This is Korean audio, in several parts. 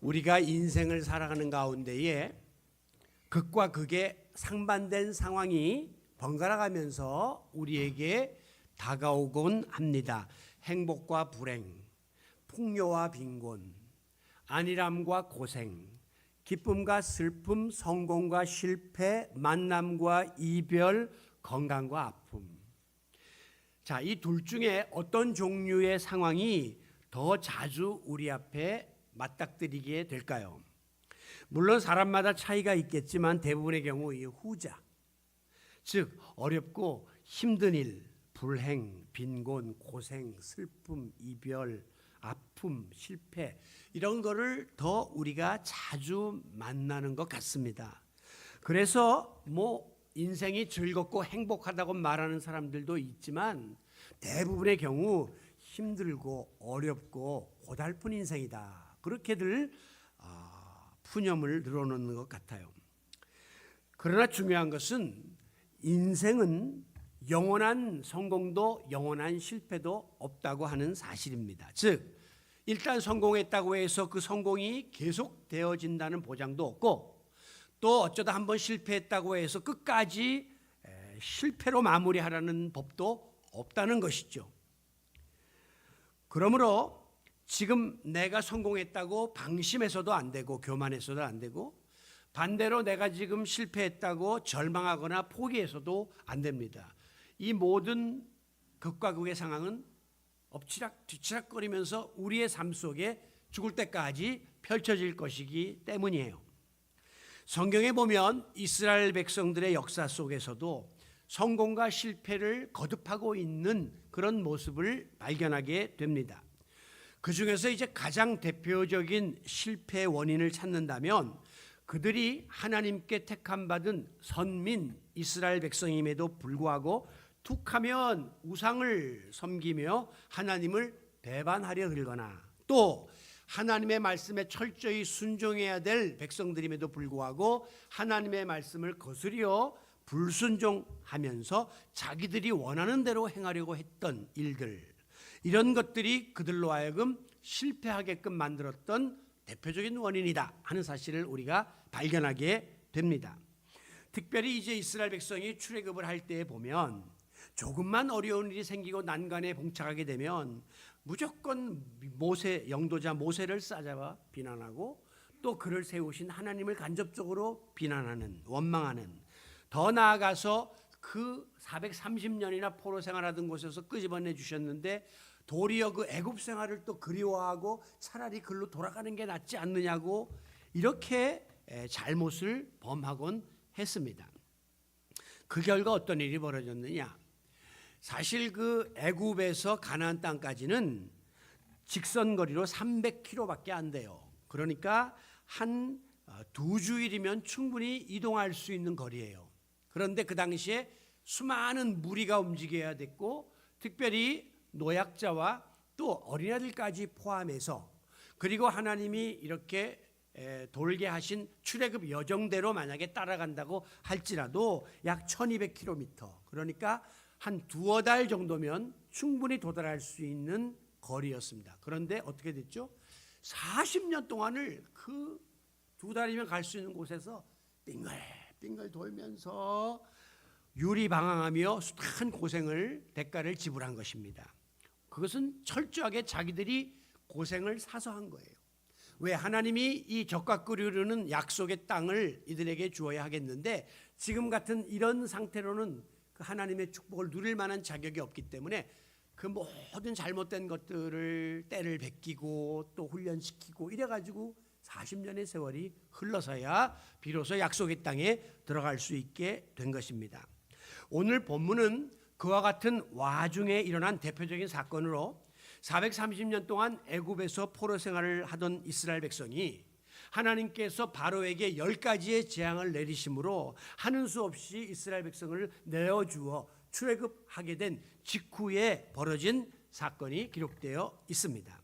우리가 인생을 살아가는 가운데에 극과 극의 상반된 상황이 번갈아 가면서 우리에게 다가오곤 합니다. 행복과 불행, 풍요와 빈곤, 안일함과 고생, 기쁨과 슬픔, 성공과 실패, 만남과 이별, 건강과 아픔. 자, 이 둘 중에 어떤 종류의 상황이 더 자주 우리 앞에 맞닥뜨리게 될까요? 물론 사람마다 차이가 있겠지만 대부분의 경우 이 후자, 즉 어렵고 힘든 일, 불행, 빈곤, 고생, 슬픔, 이별, 아픔, 실패 이런 거를 더 우리가 자주 만나는 것 같습니다. 그래서 인생이 즐겁고 행복하다고 말하는 사람들도 있지만 대부분의 경우 힘들고 어렵고 고달픈 인생이다. 그렇게들 푸념을 늘어놓는 것 같아요. 그러나 중요한 것은 인생은 영원한 성공도 영원한 실패도 없다고 하는 사실입니다. 즉 일단 성공했다고 해서 그 성공이 계속되어진다는 보장도 없고 또 어쩌다 한번 실패했다고 해서 끝까지 실패로 마무리하라는 법도 없다는 것이죠. 그러므로 지금 내가 성공했다고 방심해서도 안 되고 교만해서도 안 되고 반대로 내가 지금 실패했다고 절망하거나 포기해서도 안 됩니다. 이 모든 극과 극의 상황은 엎치락 뒤치락거리면서 우리의 삶 속에 죽을 때까지 펼쳐질 것이기 때문이에요. 성경에 보면 이스라엘 백성들의 역사 속에서도 성공과 실패를 거듭하고 있는 그런 모습을 발견하게 됩니다. 그 중에서 이제 가장 대표적인 실패의 원인을 찾는다면 그들이 하나님께 택함받은 선민 이스라엘 백성임에도 불구하고 툭하면 우상을 섬기며 하나님을 배반하려 들거나 또 하나님의 말씀에 철저히 순종해야 될 백성들임에도 불구하고 하나님의 말씀을 거스려 불순종하면서 자기들이 원하는 대로 행하려고 했던 일들, 이런 것들이 그들로 하여금 실패하게끔 만들었던 대표적인 원인이다 하는 사실을 우리가 발견하게 됩니다. 특별히 이제 이스라엘 백성이 출애굽을 할 때에 보면 조금만 어려운 일이 생기고 난관에 봉착하게 되면 무조건 영도자 모세를 싸잡아 비난하고 또 그를 세우신 하나님을 간접적으로 비난하는, 원망하는, 더 나아가서 그 430년이나 포로 생활하던 곳에서 끄집어내 주셨는데 도리어 그 애굽 생활을 또 그리워하고 차라리 글로 돌아가는 게 낫지 않느냐고 이렇게 잘못을 범하곤 했습니다. 그 결과 어떤 일이 벌어졌느냐? 사실 그 애굽에서 가나안 땅까지는 직선거리로 300km밖에 안 돼요. 그러니까 한 2주일이면 충분히 이동할 수 있는 거리예요. 그런데 그 당시에 수많은 무리가 움직여야 됐고 특별히 노약자와 또 어린아이들까지 포함해서 그리고 하나님이 이렇게 돌게 하신 출애굽 여정대로 만약에 따라간다고 할지라도 약 1200km, 그러니까 한 두어 달 정도면 충분히 도달할 수 있는 거리였습니다. 그런데 어떻게 됐죠? 40년 동안을 그 두 달이면 갈 수 있는 곳에서 빙글빙글 돌면서 유리방황하며 숱한 고생을 대가를 지불한 것입니다. 그것은 철저하게 자기들이 고생을 사서 한 거예요. 왜? 하나님이 이 젖과 꿀이 흐르는 약속의 땅을 이들에게 주어야 하겠는데 지금 같은 이런 상태로는 그 하나님의 축복을 누릴 만한 자격이 없기 때문에 그 모든 잘못된 것들을 때를 베끼고 또 훈련시키고 이래가지고 40년의 세월이 흘러서야 비로소 약속의 땅에 들어갈 수 있게 된 것입니다. 오늘 본문은 그와 같은 와중에 일어난 대표적인 사건으로 430년 동안 애굽에서 포로 생활을 하던 이스라엘 백성이 하나님께서 바로에게 10가지의 재앙을 내리심으로 하는 수 없이 이스라엘 백성을 내어주어 출애굽하게 된 직후에 벌어진 사건이 기록되어 있습니다.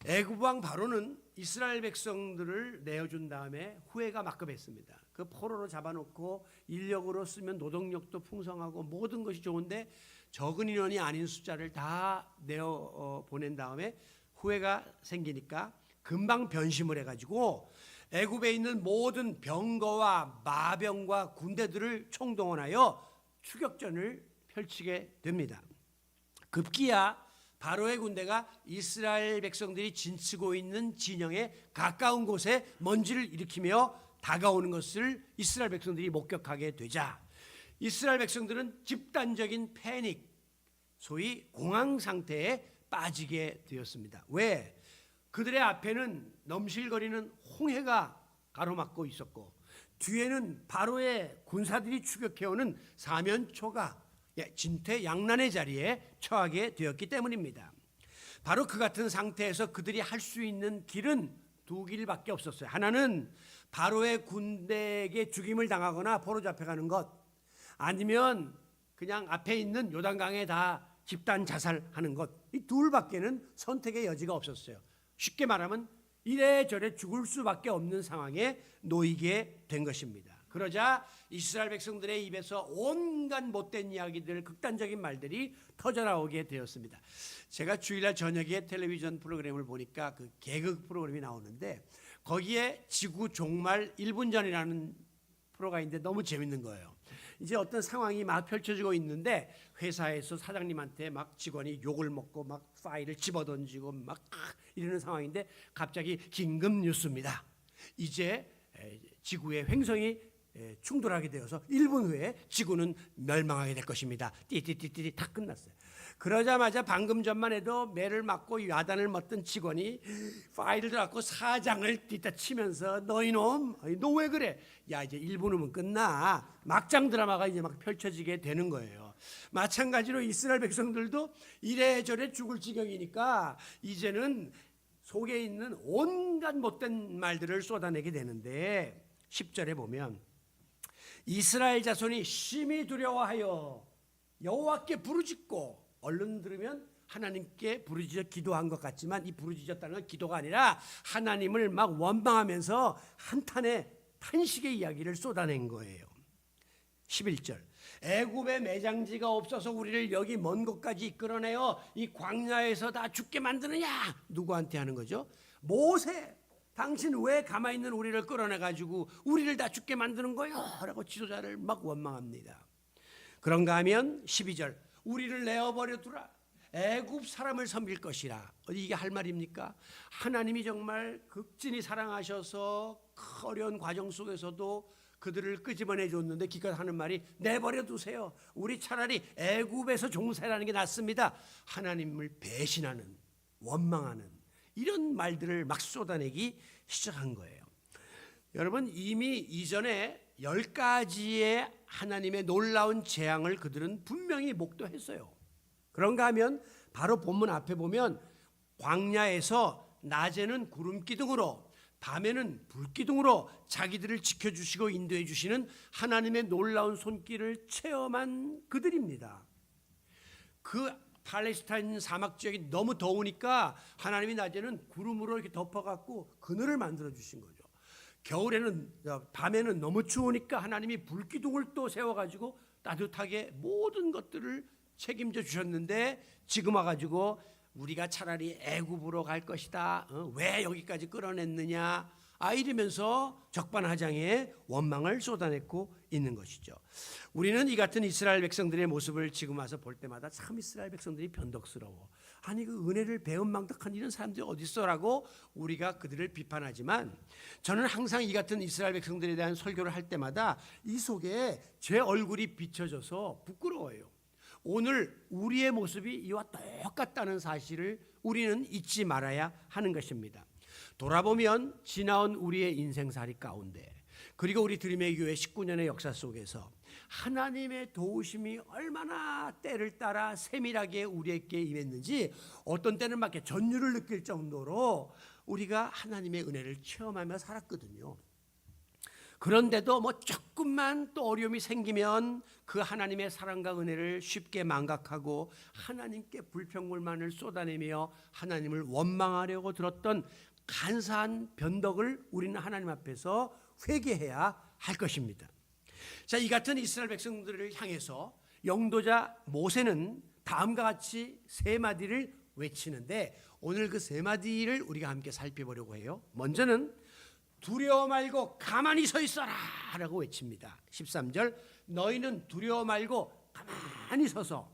애굽 왕 바로는 이스라엘 백성들을 내어준 다음에 후회가 막급했습니다. 그 포로로 잡아놓고 인력으로 쓰면 노동력도 풍성하고 모든 것이 좋은데 적은 인원이 아닌 숫자를 다 내어 보낸 다음에 후회가 생기니까 금방 변심을 해가지고 애굽에 있는 모든 병거와 마병과 군대들을 총동원하여 추격전을 펼치게 됩니다. 급기야 바로의 군대가 이스라엘 백성들이 진치고 있는 진영에 가까운 곳에 먼지를 일으키며 다가오는 것을 이스라엘 백성들이 목격하게 되자 이스라엘 백성들은 집단적인 패닉, 소위 공황 상태에 빠지게 되었습니다. 왜? 그들의 앞에는 넘실거리는 홍해가 가로막고 있었고 뒤에는 바로의 군사들이 추격해오는 사면초가 진퇴양난의 자리에 처하게 되었기 때문입니다. 바로 그 같은 상태에서 그들이 할 수 있는 길은 두 길밖에 없었어요. 하나는 바로의 군대에게 죽임을 당하거나 포로 잡혀가는 것, 아니면 그냥 앞에 있는 요단강에 다 집단 자살하는 것, 이 둘밖에는 선택의 여지가 없었어요. 쉽게 말하면 이래저래 죽을 수밖에 없는 상황에 놓이게 된 것입니다. 그러자 이스라엘 백성들의 입에서 온갖 못된 이야기들, 극단적인 말들이 터져나오게 되었습니다. 제가 주일날 저녁에 텔레비전 프로그램을 보니까 그 개그 프로그램이 나오는데 거기에 지구 종말 1분 전이라는 프로가 있는데 너무 재밌는 거예요. 이제 어떤 상황이 막 펼쳐지고 있는데 회사에서 사장님한테 막 직원이 욕을 먹고 막 파일을 집어던지고 막 이러는 상황인데 갑자기 긴급 뉴스입니다. 이제 지구의 횡성이 충돌하게 되어서 1분 후에 지구는 멸망하게 될 것입니다. 띠띠띠띠 다 끝났어요. 그러자마자 방금 전만 해도 매를 맞고 야단을 맞던 직원이 파일을 갖고 사장을 뒷다치면서 너 이놈, 너 왜 그래? 야 이제 1분 후면 끝나. 막장 드라마가 이제 막 펼쳐지게 되는 거예요. 마찬가지로 이스라엘 백성들도 이래저래 죽을 지경이니까 이제는 속에 있는 온갖 못된 말들을 쏟아내게 되는데 10절에 보면 이스라엘 자손이 심히 두려워하여 여호와께 부르짖고 얼른 들으면 하나님께 부르짖어 기도한 것 같지만 이 부르짖었다는 건 기도가 아니라 하나님을 막 원망하면서 한탄의 탄식의 이야기를 쏟아낸 거예요. 11절 애굽에 매장지가 없어서 우리를 여기 먼 곳까지 이끌어내어 이 광야에서 다 죽게 만드느냐? 누구한테 하는 거죠? 모세, 당신 왜 가만히 있는 우리를 끌어내가지고 우리를 다 죽게 만드는 거요? 라고 지도자를 막 원망합니다. 그런가 하면 12절 우리를 내어버려 두라. 애굽 사람을 섬길 것이라. 이게 할 말입니까? 하나님이 정말 극진히 사랑하셔서 어려운 과정 속에서도 그들을 끄집어내 줬는데 기껏 하는 말이 내버려 두세요. 우리 차라리 애굽에서 종살이라는 게 낫습니다. 하나님을 배신하는, 원망하는 이런 말들을 막 쏟아내기 시작한 거예요. 여러분 이미 이전에 10가지의 하나님의 놀라운 재앙을 그들은 분명히 목도했어요. 그런가 하면 바로 본문 앞에 보면 광야에서 낮에는 구름 기둥으로 밤에는 불 기둥으로 자기들을 지켜주시고 인도해 주시는 하나님의 놀라운 손길을 체험한 그들입니다. 그 팔레스타인 사막 지역이 너무 더우니까 하나님이 낮에는 구름으로 이렇게 덮어갖고 그늘을 만들어 주신 거죠. 겨울에는 밤에는 너무 추우니까 하나님이 불기둥을 또 세워가지고 따뜻하게 모든 것들을 책임져 주셨는데 지금 와가지고 우리가 차라리 애굽으로 갈 것이다. 왜 여기까지 끌어냈느냐? 이러면서 적반하장의 원망을 쏟아내고 있는 것이죠. 우리는 이 같은 이스라엘 백성들의 모습을 지금 와서 볼 때마다 참 이스라엘 백성들이 변덕스러워. 아니 그 은혜를 배은망덕한 이런 사람들이 어디 있어라고 우리가 그들을 비판하지만 저는 항상 이 같은 이스라엘 백성들에 대한 설교를 할 때마다 이 속에 제 얼굴이 비춰져서 부끄러워요. 오늘 우리의 모습이 이와 똑같다는 사실을 우리는 잊지 말아야 하는 것입니다. 돌아보면 지나온 우리의 인생살이 가운데 그리고 우리 드림의 교회 19년의 역사 속에서 하나님의 도우심이 얼마나 때를 따라 세밀하게 우리에게 임했는지 어떤 때는 막 전율을 느낄 정도로 우리가 하나님의 은혜를 체험하며 살았거든요. 그런데도 뭐 조금만 또 어려움이 생기면 그 하나님의 사랑과 은혜를 쉽게 망각하고 하나님께 불평불만을 쏟아내며 하나님을 원망하려고 들었던 간사한 변덕을 우리는 하나님 앞에서 회개해야 할 것입니다. 자, 이 같은 이스라엘 백성들을 향해서 영도자 모세는 다음과 같이 세 마디를 외치는데 오늘 그 세 마디를 우리가 함께 살펴보려고 해요. 먼저는 두려워 말고 가만히 서 있어라 라고 외칩니다. 13절 너희는 두려워 말고 가만히 서서,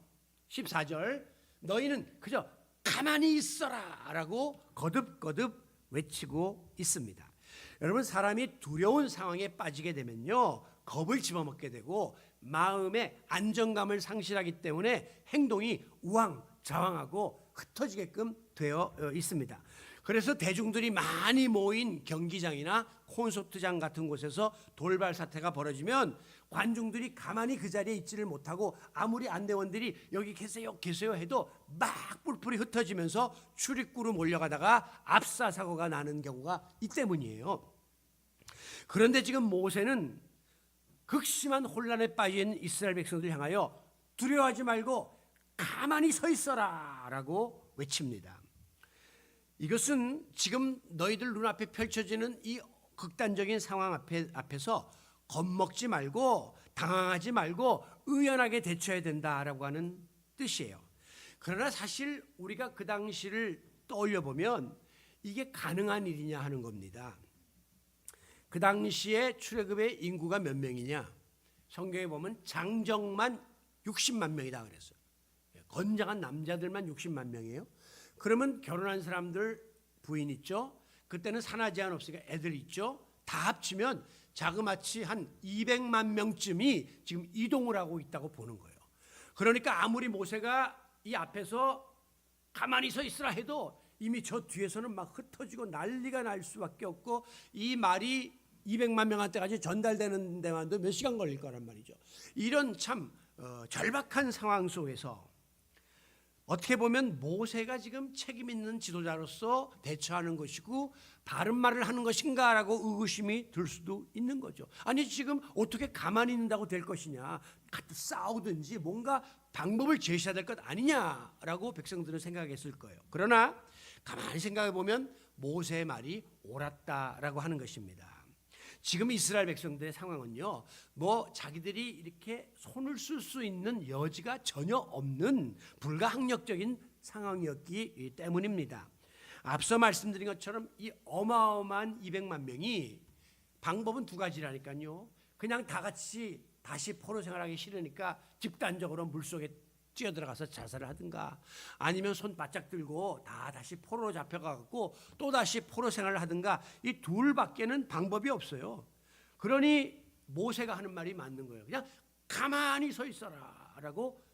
14절 너희는 그저 가만히 있어라 라고 거듭거듭 외치고 있습니다. 여러분, 사람이 두려운 상황에 빠지게 되면요, 겁을 집어먹게 되고 마음의 안정감을 상실하기 때문에 행동이 우왕좌왕하고 흩어지게끔 되어 있습니다. 그래서 대중들이 많이 모인 경기장이나 콘서트장 같은 곳에서 돌발 사태가 벌어지면 관중들이 가만히 그 자리에 있지를 못하고 아무리 안대원들이 여기 계세요 계세요 해도 막 뿔뿔이 흩어지면서 출입구로 몰려가다가 압사 사고가 나는 경우가 이 때문이에요. 그런데 지금 모세는 극심한 혼란에 빠진 이스라엘 백성들을 향하여 두려워하지 말고 가만히 서 있어라 라고 외칩니다. 이것은 지금 너희들 눈앞에 펼쳐지는 이 극단적인 상황 앞에서 겁먹지 말고 당황하지 말고 의연하게 대처해야 된다라고 하는 뜻이에요. 그러나 사실 우리가 그 당시를 떠올려 보면 이게 가능한 일이냐 하는 겁니다. 그 당시에 출애굽의 인구가 몇 명이냐? 성경에 보면 장정만 60만 명이다 그랬어요. 건장한 남자들만 60만 명이에요. 그러면 결혼한 사람들 부인 있죠. 그때는 산하 제한 없으니까 애들 있죠. 다 합치면 자그마치 한 200만 명쯤이 지금 이동을 하고 있다고 보는 거예요. 그러니까 아무리 모세가 이 앞에서 가만히 서 있으라 해도 이미 저 뒤에서는 막 흩어지고 난리가 날 수밖에 없고 이 말이 200만 명한테까지 전달되는 데만도 몇 시간 걸릴 거란 말이죠. 이런 참 절박한 상황 속에서 어떻게 보면 모세가 지금 책임 있는 지도자로서 대처하는 것이고 바른 말을 하는 것인가라고 의구심이 들 수도 있는 거죠. 아니 지금 어떻게 가만히 있는다고 될 것이냐, 같이 싸우든지 뭔가 방법을 제시해야 될 것 아니냐라고 백성들은 생각했을 거예요. 그러나 가만히 생각해 보면 모세의 말이 옳았다라고 하는 것입니다. 지금 이스라엘 백성들의 상황은요, 뭐 자기들이 이렇게 손을 쓸 수 있는 여지가 전혀 없는 불가항력적인 상황이었기 때문입니다. 앞서 말씀드린 것처럼 이 어마어마한 200만 명이 방법은 두 가지라니까요. 그냥 다 같이 다시 포로 생활하기 싫으니까 집단적으로 물속에 뛰어들어가서 자살을 하든가, 아니면 손 바짝 들고 다시 포로로 잡혀가고 또 다시 포로 생활을 하든가, 이 둘밖에는 방법이 없어요. 그러니 모세가 하는 말이 맞는 거예요. 그냥 가만히 서 있어라 라고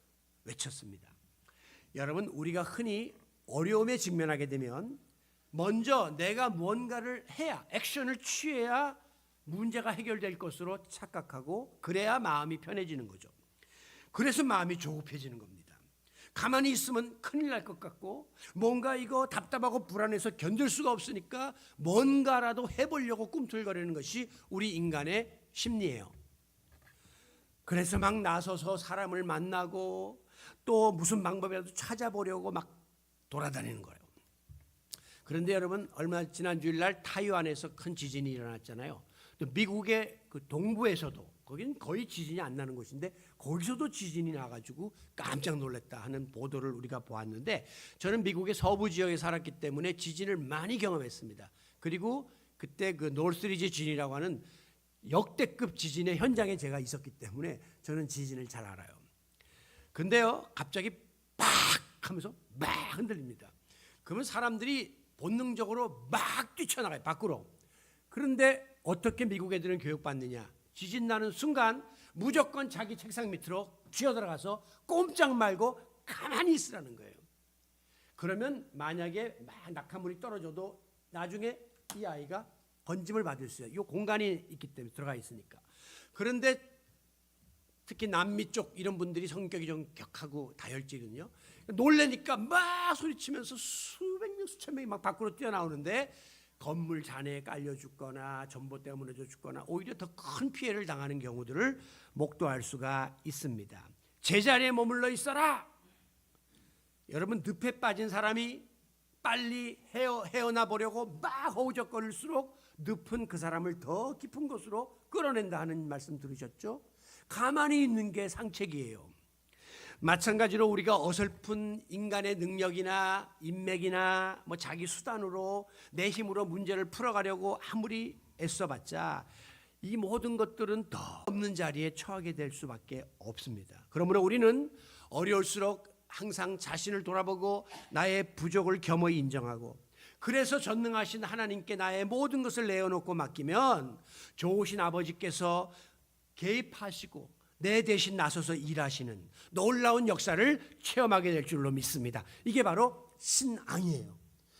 외쳤습니다. 여러분, 우리가 흔히 어려움에 직면하게 되면 먼저 내가 무언가를 해야, 액션을 취해야 문제가 해결될 것으로 착각하고 그래야 마음이 편해지는 거죠. 그래서 마음이 조급해지는 겁니다. 가만히 있으면 큰일 날 것 같고 뭔가 이거 답답하고 불안해서 견딜 수가 없으니까 뭔가라도 해보려고 꿈틀거리는 것이 우리 인간의 심리예요. 그래서 막 나서서 사람을 만나고 또 무슨 방법이라도 찾아보려고 막 돌아다니는 거예요. 그런데 여러분, 얼마 지난 주일날 타이완에서 큰 지진이 일어났잖아요. 또 미국의 그 동부에서도, 거기는 거의 지진이 안 나는 곳인데 거기서도 지진이 나가지고 깜짝 놀랐다 하는 보도를 우리가 보았는데, 저는 미국의 서부 지역에 살았기 때문에 지진을 많이 경험했습니다. 그리고 그때 그 노스리지 지진이라고 하는 역대급 지진의 현장에 제가 있었기 때문에 저는 지진을 잘 알아요. 근데요, 갑자기 팍 하면서 막 흔들립니다. 그러면 사람들이 본능적으로 막 뛰쳐나가요, 밖으로. 그런데 어떻게 미국 애들은 교육받느냐? 지진 나는 순간 무조건 자기 책상 밑으로 쥐어들어가서 꼼짝 말고 가만히 있으라는 거예요. 그러면 만약에 막 낙하물이 떨어져도 나중에 이 아이가 건짐을 받을 수 있어요. 이 공간이 있기 때문에 들어가 있으니까. 그런데 특히 남미 쪽 이런 분들이 성격이 좀 격하고 다혈질은요, 놀래니까 막 소리치면서 수백 명 수천 명이 막 밖으로 뛰어나오는데 건물 잔해에 깔려 죽거나 전봇대가 무너져 죽거나 오히려 더 큰 피해를 당하는 경우들을 목도할 수가 있습니다. 제자리에 머물러 있어라. 여러분, 늪에 빠진 사람이 빨리 헤어나 보려고 막 허우적거릴수록 늪은 그 사람을 더 깊은 곳으로 끌어낸다 하는 말씀 들으셨죠? 가만히 있는 게 상책이에요. 마찬가지로 우리가 어설픈 인간의 능력이나 인맥이나 뭐 자기 수단으로 내 힘으로 문제를 풀어가려고 아무리 애써봤자 이 모든 것들은 더 없는 자리에 처하게 될 수밖에 없습니다. 그러므로 우리는 어려울수록 항상 자신을 돌아보고 나의 부족을 겸허히 인정하고, 그래서 전능하신 하나님께 나의 모든 것을 내어놓고 맡기면 좋으신 아버지께서 개입하시고 내 대신 나서서 일하시는 놀라운 역사를 체험하게 될 줄로 믿습니다. 이게 바로 신앙이에요.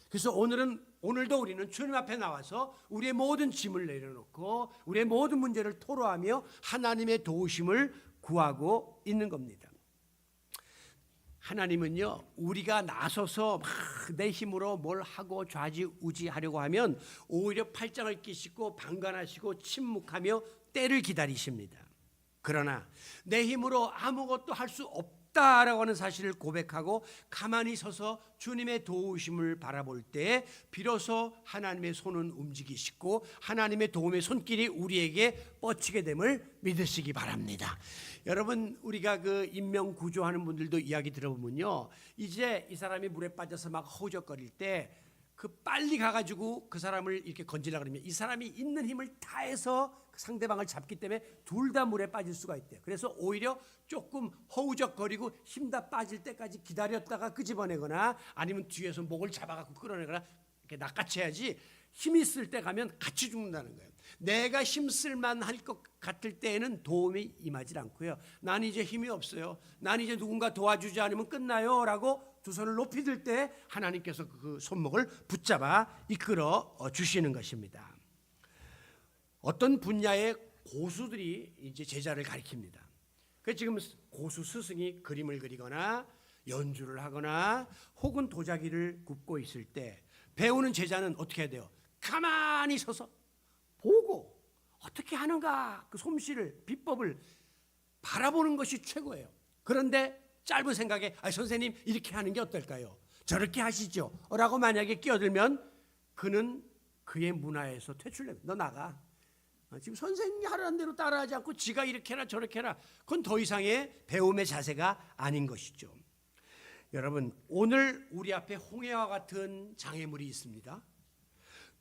그래서 오늘도 우리는 주님 앞에 나와서 우리의 모든 짐을 내려놓고 우리의 모든 문제를 토로하며 하나님의 도우심을 구하고 있는 겁니다. 하나님은요, 우리가 나서서 막 내 힘으로 뭘 하고 좌지우지하려고 하면 오히려 팔짱을 끼시고 방관하시고 침묵하며 때를 기다리십니다. 그러나 내 힘으로 아무것도 할 수 없다라고 하는 사실을 고백하고 가만히 서서 주님의 도우심을 바라볼 때 비로소 하나님의 손은 움직이시고 하나님의 도움의 손길이 우리에게 뻗치게 됨을 믿으시기 바랍니다. 여러분, 우리가 그 인명 구조하는 분들도 이야기 들어보면요, 이제 이 사람이 물에 빠져서 막 허우적거릴 때 그 빨리 가가지고 그 사람을 이렇게 건지려고 그러면 이 사람이 있는 힘을 다해서 그 상대방을 잡기 때문에 둘 다 물에 빠질 수가 있대요. 그래서 오히려 조금 허우적거리고 힘 다 빠질 때까지 기다렸다가 끄집어내거나 아니면 뒤에서 목을 잡아갖고 끌어내거나 이렇게 낚아채야지, 힘이 있을 때 가면 같이 죽는다는 거예요. 내가 힘쓸만 할 것 같을 때에는 도움이 임하지 않고요, 난 이제 힘이 없어요, 난 이제 누군가 도와주지 않으면 끝나요 라고 두 손을 높이 들 때 하나님께서 그 손목을 붙잡아 이끌어 주시는 것입니다. 어떤 분야의 고수들이 이제 제자를 가리킵니다. 그 지금 고수 스승이 그림을 그리거나 연주를 하거나 혹은 도자기를 굽고 있을 때 배우는 제자는 어떻게 해야 돼요? 가만히 서서 보고 어떻게 하는가 그 솜씨를, 비법을 바라보는 것이 최고예요. 그런데 짧은 생각에 선생님 이렇게 하는 게 어떨까요? 저렇게 하시죠 라고 만약에 끼어들면 그는 그의 문화에서 퇴출됩니다. 너 나가. 지금 선생님이 하라는 대로 따라하지 않고 지가 이렇게 해라 저렇게 해라, 그건 더 이상의 배움의 자세가 아닌 것이죠. 여러분, 오늘 우리 앞에 홍해와 같은 장애물이 있습니다.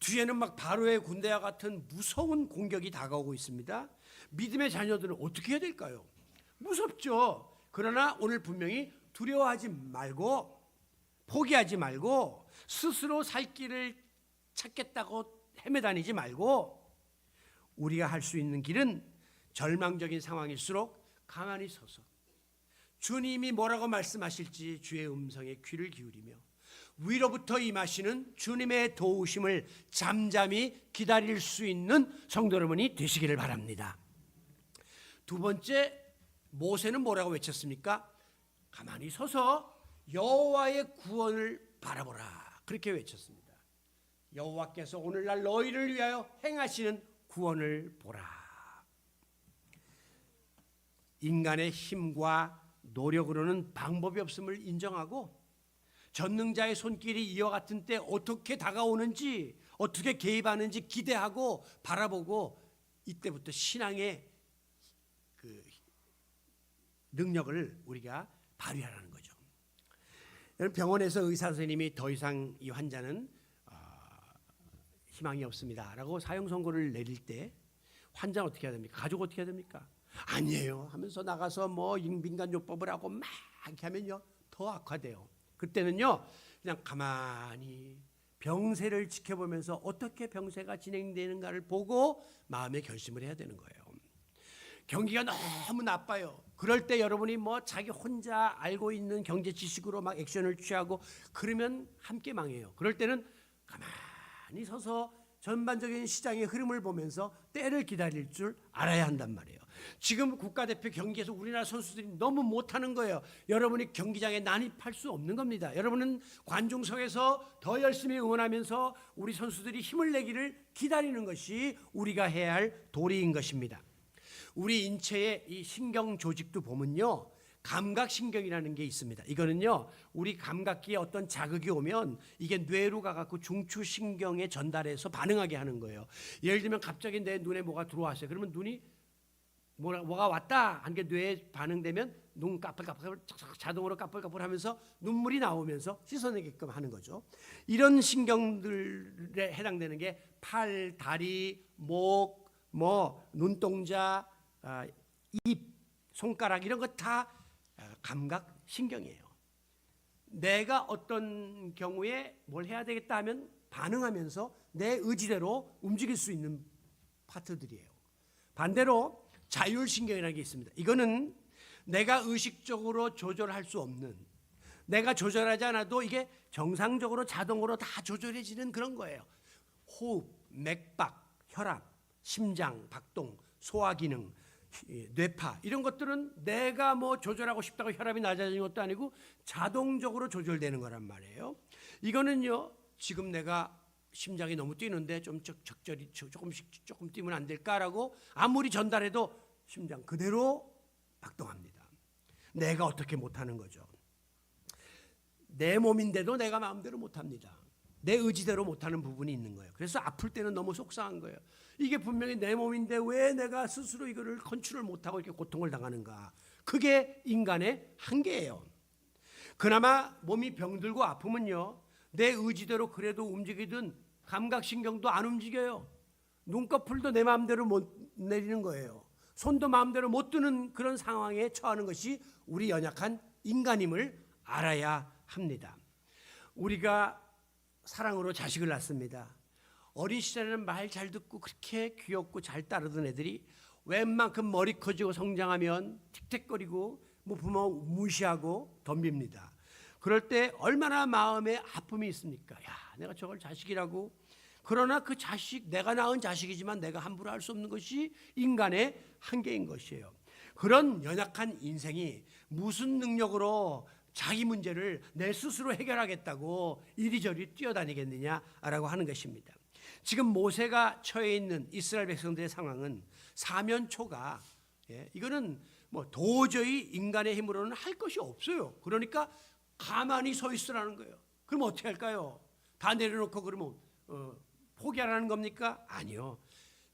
뒤에는 막 바로의 군대와 같은 무서운 공격이 다가오고 있습니다. 믿음의 자녀들은 어떻게 해야 될까요? 무섭죠. 그러나 오늘 분명히 두려워하지 말고 포기하지 말고 스스로 살 길을 찾겠다고 헤매다니지 말고, 우리가 할 수 있는 길은 절망적인 상황일수록 가만히 서서 주님이 뭐라고 말씀하실지 주의 음성에 귀를 기울이며 위로부터 임하시는 주님의 도우심을 잠잠히 기다릴 수 있는 성도 여러분이 되시기를 바랍니다. 두 번째, 모세는 뭐라고 외쳤습니까? 가만히 서서 여호와의 구원을 바라보라, 그렇게 외쳤습니다. 여호와께서 오늘날 너희를 위하여 행하시는 구원을 보라. 인간의 힘과 노력으로는 방법이 없음을 인정하고 전능자의 손길이 이와 같은 때 어떻게 다가오는지 어떻게 개입하는지 기대하고 바라보고, 이때부터 신앙의 그 능력을 우리가 발휘하라는 거죠. 병원에서 의사 선생님이 더 이상 이 환자는 희망이 없습니다 라고 사형 선고를 내릴 때 환자는 어떻게 해야 됩니까? 가족 어떻게 해야 됩니까? 아니에요 하면서 나가서 뭐 민간요법을 하고 막 이렇게 하면요 더 악화돼요. 그때는요 그냥 가만히 병세를 지켜보면서 어떻게 병세가 진행되는가를 보고 마음의 결심을 해야 되는 거예요. 경기가 너무 나빠요. 그럴 때 여러분이 뭐 자기 혼자 알고 있는 경제 지식으로 막 액션을 취하고 그러면 함께 망해요. 그럴 때는 가만히 서서 전반적인 시장의 흐름을 보면서 때를 기다릴 줄 알아야 한단 말이에요. 지금 국가대표 경기에서 우리나라 선수들이 너무 못하는 거예요. 여러분이 경기장에 난입할 수 없는 겁니다. 여러분은 관중석에서 더 열심히 응원하면서 우리 선수들이 힘을 내기를 기다리는 것이 우리가 해야 할 도리인 것입니다. 우리 인체의 이 신경 조직도 보면요 감각신경이라는 게 있습니다. 이거는요 우리 감각기에 어떤 자극이 오면 이게 뇌로 가갖고 중추신경에 전달해서 반응하게 하는 거예요. 예를 들면 갑자기 내 눈에 뭐가 들어왔어요. 그러면 눈이 뭐가 왔다 하는 게 뇌에 반응되면 눈 까불까불 자동으로 까불까불하면서 눈물이 나오면서 씻어내게끔 하는 거죠. 이런 신경들에 해당되는 게 팔, 다리, 목, 눈동자, 입, 손가락 이런 거 다 감각 신경이에요. 내가 어떤 경우에 뭘 해야 되겠다 하면 반응하면서 내 의지대로 움직일 수 있는 파트들이에요. 반대로 자율신경이라는 게 있습니다. 이거는 내가 의식적으로 조절할 수 없는, 내가 조절하지 않아도 이게 정상적으로 자동으로 다 조절해지는 그런 거예요. 호흡, 맥박, 혈압, 심장, 박동, 소화기능, 뇌파 이런 것들은 내가 뭐 조절하고 싶다고 혈압이 낮아지는 것도 아니고 자동적으로 조절되는 거란 말이에요. 이거는요, 지금 내가 심장이 너무 뛰는데 좀 적절히 조금 뛰면 안 될까라고 아무리 전달해도 심장 그대로 박동합니다. 내가 어떻게 못하는 거죠. 내 몸인데도 내가 마음대로 못합니다. 내 의지대로 못하는 부분이 있는 거예요. 그래서 아플 때는 너무 속상한 거예요. 이게 분명히 내 몸인데 왜 내가 스스로 이거를 컨트롤 못하고 이렇게 고통을 당하는가. 그게 인간의 한계예요. 그나마 몸이 병들고 아프면요, 내 의지대로 그래도 움직이든 감각신경도 안 움직여요. 눈꺼풀도 내 마음대로 못 내리는 거예요. 손도 마음대로 못 드는 그런 상황에 처하는 것이 우리 연약한 인간임을 알아야 합니다. 우리가 사랑으로 자식을 낳습니다. 어린 시절에는 말 잘 듣고 그렇게 귀엽고 잘 따르던 애들이 웬만큼 머리 커지고 성장하면 틱틱거리고 부모 무시하고 덤빕니다. 그럴 때 얼마나 마음에 아픔이 있습니까? 야, 내가 저걸 자식이라고. 그러나 그 자식, 내가 낳은 자식이지만 내가 함부로 할 수 없는 것이 인간의 한계인 것이에요. 그런 연약한 인생이 무슨 능력으로 자기 문제를 내 스스로 해결하겠다고 이리저리 뛰어다니겠느냐라고 하는 것입니다. 지금 모세가 처해 있는 이스라엘 백성들의 상황은 사면초가, 이거는 도저히 인간의 힘으로는 할 것이 없어요. 그러니까 가만히 서 있으라는 거예요. 그럼 어떻게 할까요? 다 내려놓고 그러면 포기하라는 겁니까? 아니요.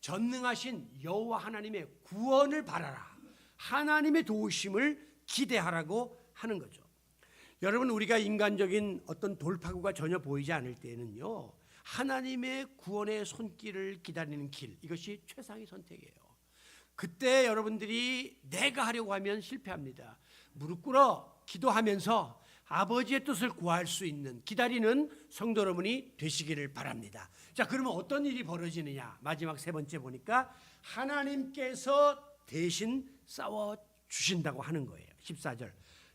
전능하신 여호와 하나님의 구원을 바라라. 하나님의 도우심을 기대하라고 하는 거죠. 여러분, 우리가 인간적인 어떤 돌파구가 전혀 보이지 않을 때는요, 하나님의 구원의 손길을 기다리는 길, 이것이 최상의 선택이에요. 그때 여러분들이 내가 하려고 하면 실패합니다. 무릎 꿇어 기도하면서 아버지의 뜻을 구할 수 있는 기다리는 성도 여러분이 되시기를 바랍니다. 자, 그러면 어떤 일이 벌어지느냐? 마지막 세 번째 보니까 하나님께서 대신 싸워 주신다고 하는 거예요. 14절.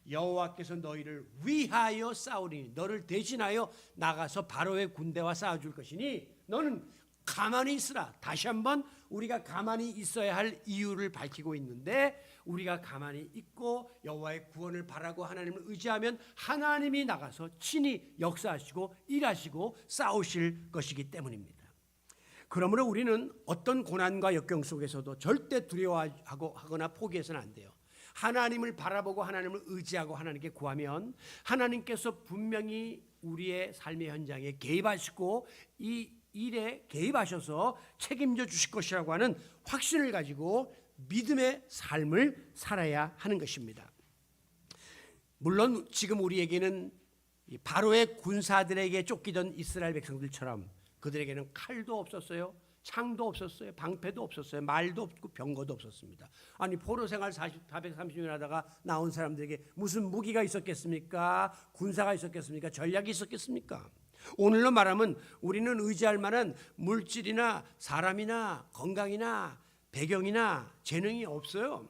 여호와께서 너희를 위하여 싸우리니, 너를 대신하여 나가서 바로의 군대와 싸워줄 것이니 너는 가만히 있으라. 다시 한번 우리가 가만히 있어야 할 이유를 밝히고 있는데, 우리가 가만히 있고 여호와의 구원을 바라고 하나님을 의지하면 하나님이 나가서 친히 역사하시고 일하시고 싸우실 것이기 때문입니다. 그러므로 우리는 어떤 고난과 역경 속에서도 절대 두려워하거나 포기해서는 안 돼요. 하나님을 바라보고 하나님을 의지하고 하나님께 구하면 하나님께서 분명히 우리의 삶의 현장에 개입하시고 이 일에 개입하셔서 책임져 주실 것이라고 하는 확신을 가지고 믿음의 삶을 살아야 하는 것입니다. 물론 지금 우리에게는 바로의 군사들에게 쫓기던 이스라엘 백성들처럼 그들에게는 칼도 없었어요. 창도 없었어요. 방패도 없었어요. 말도 없고 병거도 없었습니다. 아니, 포로 생활 430년 하다가 나온 사람들에게 무슨 무기가 있었겠습니까? 군사가 있었겠습니까? 전략이 있었겠습니까? 오늘로 말하면 우리는 의지할 만한 물질이나 사람이나 건강이나 배경이나 재능이 없어요.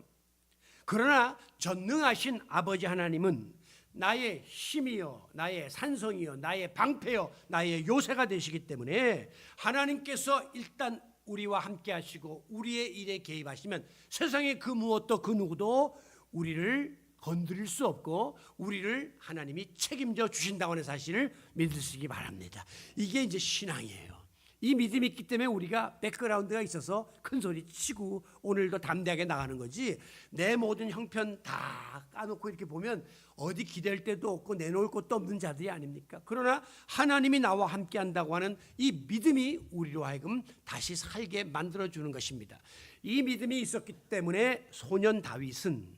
그러나 전능하신 아버지 하나님은 나의 힘이요, 나의 산성이요, 나의 방패요, 나의 요새가 되시기 때문에 하나님께서 일단 우리와 함께 하시고 우리의 일에 개입하시면 세상의 그 무엇도 그 누구도 우리를 건드릴 수 없고 우리를 하나님이 책임져 주신다고 하는 사실을 믿으시기 바랍니다. 이게 이제 신앙이에요. 이 믿음이 있기 때문에 우리가 백그라운드가 있어서 큰 소리 치고 오늘도 담대하게 나가는 거지, 내 모든 형편 다 까놓고 이렇게 보면 어디 기댈 데도 없고 내놓을 곳도 없는 자들이 아닙니까? 그러나 하나님이 나와 함께 한다고 하는 이 믿음이 우리로 하여금 다시 살게 만들어주는 것입니다. 이 믿음이 있었기 때문에 소년 다윗은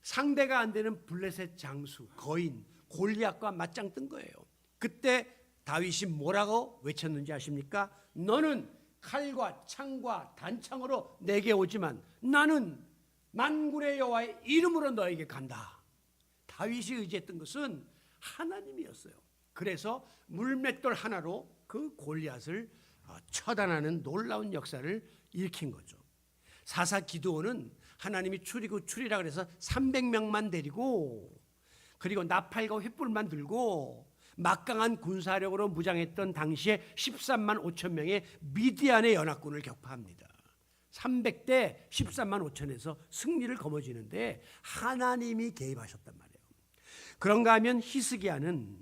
상대가 안 되는 블레셋 장수 거인 골리앗과 맞짱 뜬 거예요. 그때 다윗이 뭐라고 외쳤는지 아십니까? 너는 칼과 창과 단창으로 내게 오지만 나는 만군의 여호와의 이름으로 너에게 간다. 다윗이 의지했던 것은 하나님이었어요. 그래서 물맷돌 하나로 그 골리앗을 처단하는 놀라운 역사를 일으킨 거죠. 사사 기드온은 하나님이 추리라 그래서 300명만 데리고, 그리고 나팔과 횃불만 들고 막강한 군사력으로 무장했던 당시에 13만 5천 명의 미디안의 연합군을 격파합니다. 300대 13만 5천에서 승리를 거머쥐는데 하나님이 개입하셨단 말이에요. 그런가 하면 히스기야는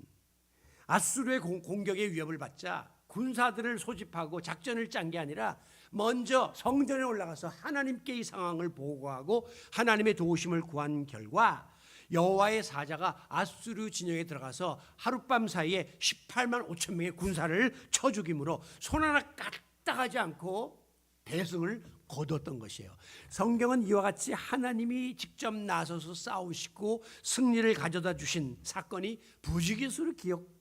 아수르의 공격의 위협을 받자 군사들을 소집하고 작전을 짠 게 아니라 먼저 성전에 올라가서 하나님께 이 상황을 보고하고 하나님의 도우심을 구한 결과 여호와의 사자가 아수르 진영에 들어가서 하룻밤 사이에 18만 5천 명의 군사를 쳐 죽임으로 손 하나 까딱하지 않고 대승을 거두었던 것이에요. 성경은 이와 같이 하나님이 직접 나서서 싸우시고 승리를 가져다 주신 사건이 부지기수로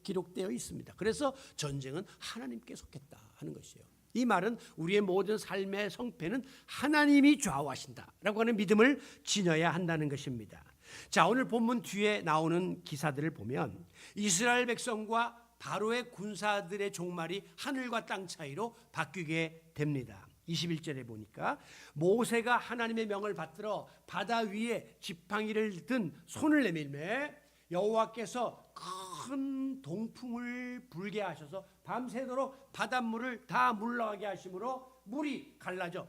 기록되어 있습니다. 그래서 전쟁은 하나님께 속했다 하는 것이에요. 이 말은 우리의 모든 삶의 성패는 하나님이 좌우하신다라고 하는 믿음을 지녀야 한다는 것입니다. 자, 오늘 본문 뒤에 나오는 기사들을 보면 이스라엘 백성과 바로의 군사들의 종말이 하늘과 땅 차이로 바뀌게 됩니다. 21절에 보니까 모세가 하나님의 명을 받들어 바다 위에 지팡이를 든 손을 내밀매 여호와께서 큰 동풍을 불게 하셔서 밤새도록 바닷물을 다 물러가게 하심으로 물이 갈라져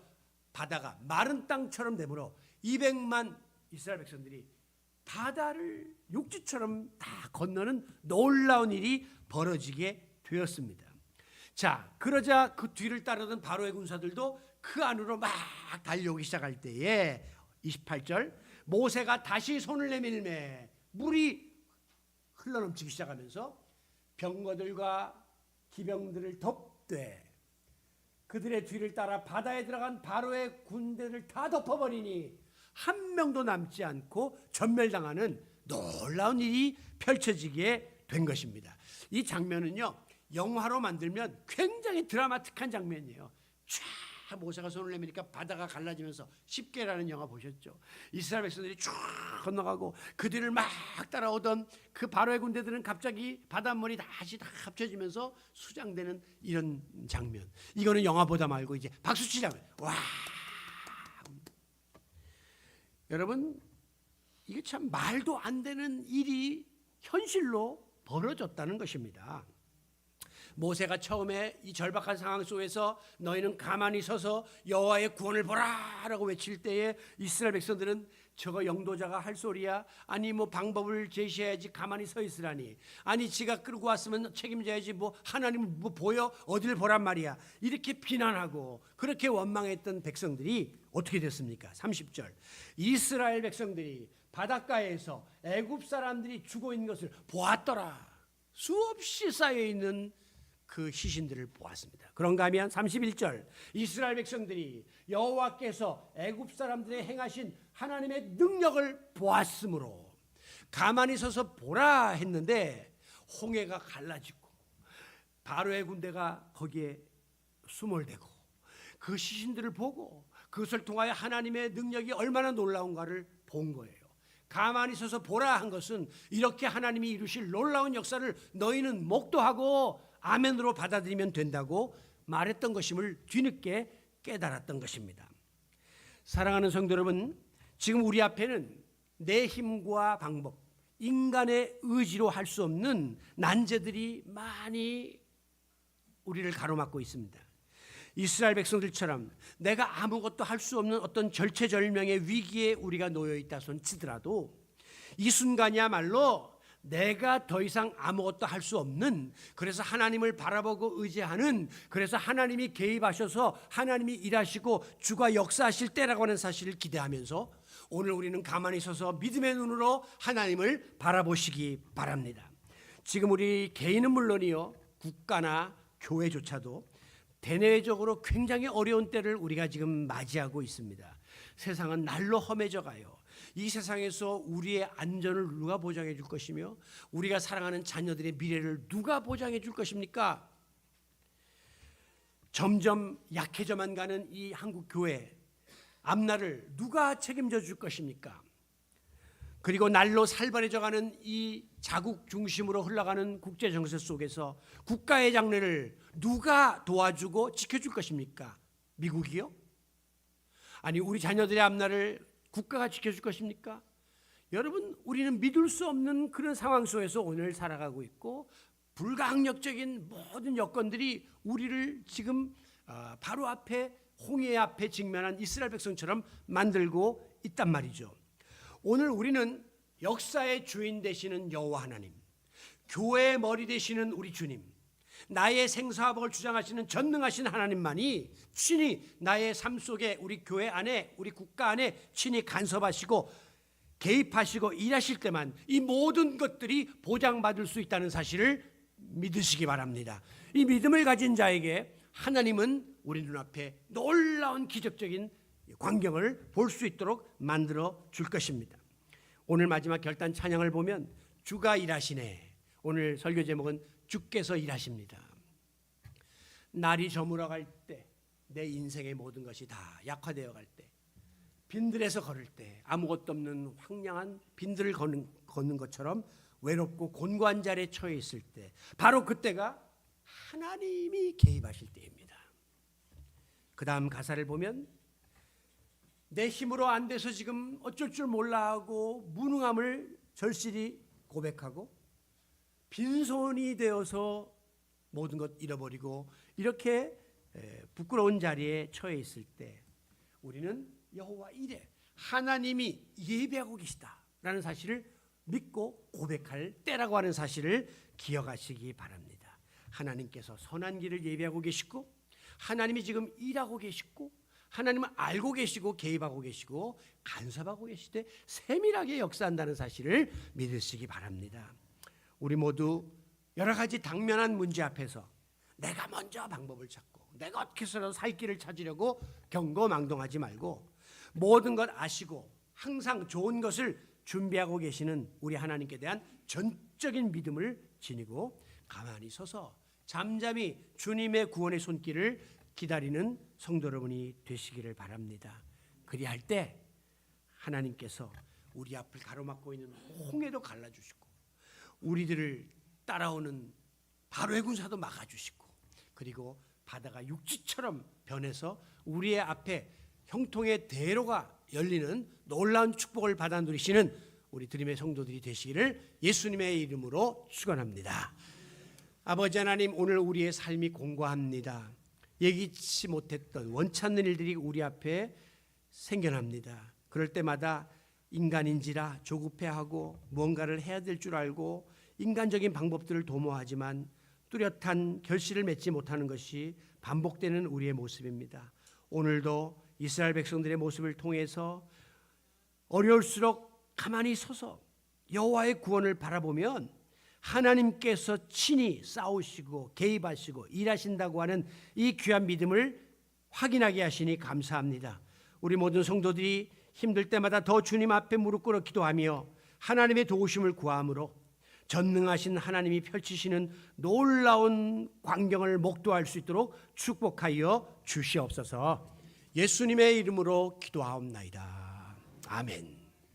바다가 마른 땅처럼 되므로 200만 이스라엘 백성들이 바다를 육지처럼 다 건너는 놀라운 일이 벌어지게 되었습니다. 자, 그러자 그 뒤를 따르던 바로의 군사들도 그 안으로 막 달려오기 시작할 때에 28절 모세가 다시 손을 내밀매 물이 흘러넘치기 시작하면서 병거들과 기병들을 덮되 그들의 뒤를 따라 바다에 들어간 바로의 군대를 다 덮어버리니 한 명도 남지 않고 전멸당하는 놀라운 일이 펼쳐지게 된 것입니다. 이 장면은요, 영화로 만들면 굉장히 드라마틱한 장면이에요. 쫙 모세가 손을 내미니까 바다가 갈라지면서 십계라는 영화 보셨죠? 이스라엘 백성들이 쭉 건너가고 그 뒤를 막 따라오던 그 바로의 군대들은 갑자기 바닷물이 다시 다 합쳐지면서 수장되는 이런 장면. 이거는 영화보다 말고 이제 박수치자면 와. 여러분, 이게 참 말도 안 되는 일이 현실로 벌어졌다는 것입니다. 모세가 처음에 이 절박한 상황 속에서 너희는 가만히 서서 여호와의 구원을 보라라고 외칠 때에 이스라엘 백성들은 저거 영도자가 할 소리야? 아니 뭐 방법을 제시해야지 가만히 서 있으라니. 아니 지가 끌고 왔으면 책임져야지 뭐 하나님 뭐 보여? 어딜 보란 말이야. 이렇게 비난하고 그렇게 원망했던 백성들이 어떻게 됐습니까? 30절 이스라엘 백성들이 바닷가에서 애굽 사람들이 죽어 있는 것을 보았더라. 수없이 쌓여있는 그 시신들을 보았습니다. 그런가 하면 31절 이스라엘 백성들이 여호와께서 애굽 사람들의 행하신 하나님의 능력을 보았으므로 가만히 서서 보라 했는데 홍해가 갈라지고 바로의 군대가 거기에 수몰되고 그 시신들을 보고 그것을 통하여 하나님의 능력이 얼마나 놀라운가를 본 거예요. 가만히 서서 보라 한 것은 이렇게 하나님이 이루실 놀라운 역사를 너희는 목도하고 아멘으로 받아들이면 된다고 말했던 것임을 뒤늦게 깨달았던 것입니다. 사랑하는 성도 여러분, 지금 우리 앞에는 내 힘과 방법, 인간의 의지로 할 수 없는 난제들이 많이 우리를 가로막고 있습니다. 이스라엘 백성들처럼 내가 아무것도 할 수 없는 어떤 절체절명의 위기에 우리가 놓여 있다 손치더라도 이 순간이야말로 내가 더 이상 아무것도 할 수 없는, 그래서 하나님을 바라보고 의지하는, 그래서 하나님이 개입하셔서 하나님이 일하시고 주가 역사하실 때라고 하는 사실을 기대하면서 오늘 우리는 가만히 서서 믿음의 눈으로 하나님을 바라보시기 바랍니다. 지금 우리 개인은 물론이요, 국가나 교회조차도 대내적으로 굉장히 어려운 때를 우리가 지금 맞이하고 있습니다. 세상은 날로 험해져 가요. 이 세상에서 우리의 안전을 누가 보장해 줄 것이며 우리가 사랑하는 자녀들의 미래를 누가 보장해 줄 것입니까? 점점 약해져만 가는 이 한국 교회 앞날을 누가 책임져 줄 것입니까? 그리고 날로 살벌해져가는 이 자국 중심으로 흘러가는 국제 정세 속에서 국가의 장래를 누가 도와주고 지켜줄 것입니까? 미국이요? 아니 우리 자녀들의 앞날을 국가가 지켜줄 것입니까? 여러분, 우리는 믿을 수 없는 그런 상황 속에서 오늘 살아가고 있고 불가항력적인 모든 여건들이 우리를 지금 바로 앞에 홍해 앞에 직면한 이스라엘 백성처럼 만들고 있단 말이죠. 오늘 우리는 역사의 주인 되시는 여호와 하나님, 교회의 머리 되시는 우리 주님, 나의 생사복을 주장하시는 전능하신 하나님만이 친히 나의 삶 속에 우리 교회 안에 우리 국가 안에 친히 간섭하시고 개입하시고 일하실 때만 이 모든 것들이 보장받을 수 있다는 사실을 믿으시기 바랍니다. 이 믿음을 가진 자에게 하나님은 우리 눈앞에 놀라운 기적적인 광경을 볼 수 있도록 만들어 줄 것입니다. 오늘 마지막 결단 찬양을 보면 주가 일하시네. 오늘 설교 제목은 주께서 일하십니다. 날이 저물어 갈 때, 내 인생의 모든 것이 다 약화되어 갈 때, 빈들에서 걸을 때, 아무것도 없는 황량한 빈들을 걷는 것처럼 외롭고 곤고한 자리에 처해 있을 때, 바로 그때가 하나님이 개입하실 때입니다. 그 다음 가사를 보면 내 힘으로 안 돼서 지금 어쩔 줄 몰라 하고 무능함을 절실히 고백하고 빈손이 되어서 모든 것 잃어버리고 이렇게 부끄러운 자리에 처해 있을 때 우리는 여호와 이레, 하나님이 예배하고 계시다라는 사실을 믿고 고백할 때라고 하는 사실을 기억하시기 바랍니다. 하나님께서 선한 길을 예배하고 계시고 하나님이 지금 일하고 계시고 하나님은 알고 계시고 개입하고 계시고 간섭하고 계시되 세밀하게 역사한다는 사실을 믿으시기 바랍니다. 우리 모두 여러 가지 당면한 문제 앞에서 내가 먼저 방법을 찾고 내가 어떻게 해서라도 살 길을 찾으려고 경거망동하지 말고 모든 것 아시고 항상 좋은 것을 준비하고 계시는 우리 하나님께 대한 전적인 믿음을 지니고 가만히 서서 잠잠히 주님의 구원의 손길을 기다리는 성도 여러분이 되시기를 바랍니다. 그리할 때 하나님께서 우리 앞을 가로막고 있는 홍해도 갈라주시고 우리들을 따라오는 바로의 군사도 막아주시고 그리고 바다가 육지처럼 변해서 우리의 앞에 형통의 대로가 열리는 놀라운 축복을 받아 누리시는 우리 드림의 성도들이 되시기를 예수님의 이름으로 축원합니다. 아버지 하나님, 오늘 우리의 삶이 공고합니다. 예기치 못했던 원치 않는 일들이 우리 앞에 생겨납니다. 그럴 때마다 인간인지라 조급해하고 무언가를 해야 될 줄 알고 인간적인 방법들을 도모하지만 뚜렷한 결실을 맺지 못하는 것이 반복되는 우리의 모습입니다. 오늘도 이스라엘 백성들의 모습을 통해서 어려울수록 가만히 서서 여호와의 구원을 바라보면 하나님께서 친히 싸우시고 개입하시고 일하신다고 하는 이 귀한 믿음을 확인하게 하시니 감사합니다. 우리 모든 성도들이 힘들 때마다 더 주님 앞에 무릎 꿇어 기도하며 하나님의 도우심을 구함으로 전능하신 하나님이 펼치시는 놀라운 광경을 목도할 수 있도록 축복하여 주시옵소서. 예수님의 이름으로 기도하옵나이다. 아멘.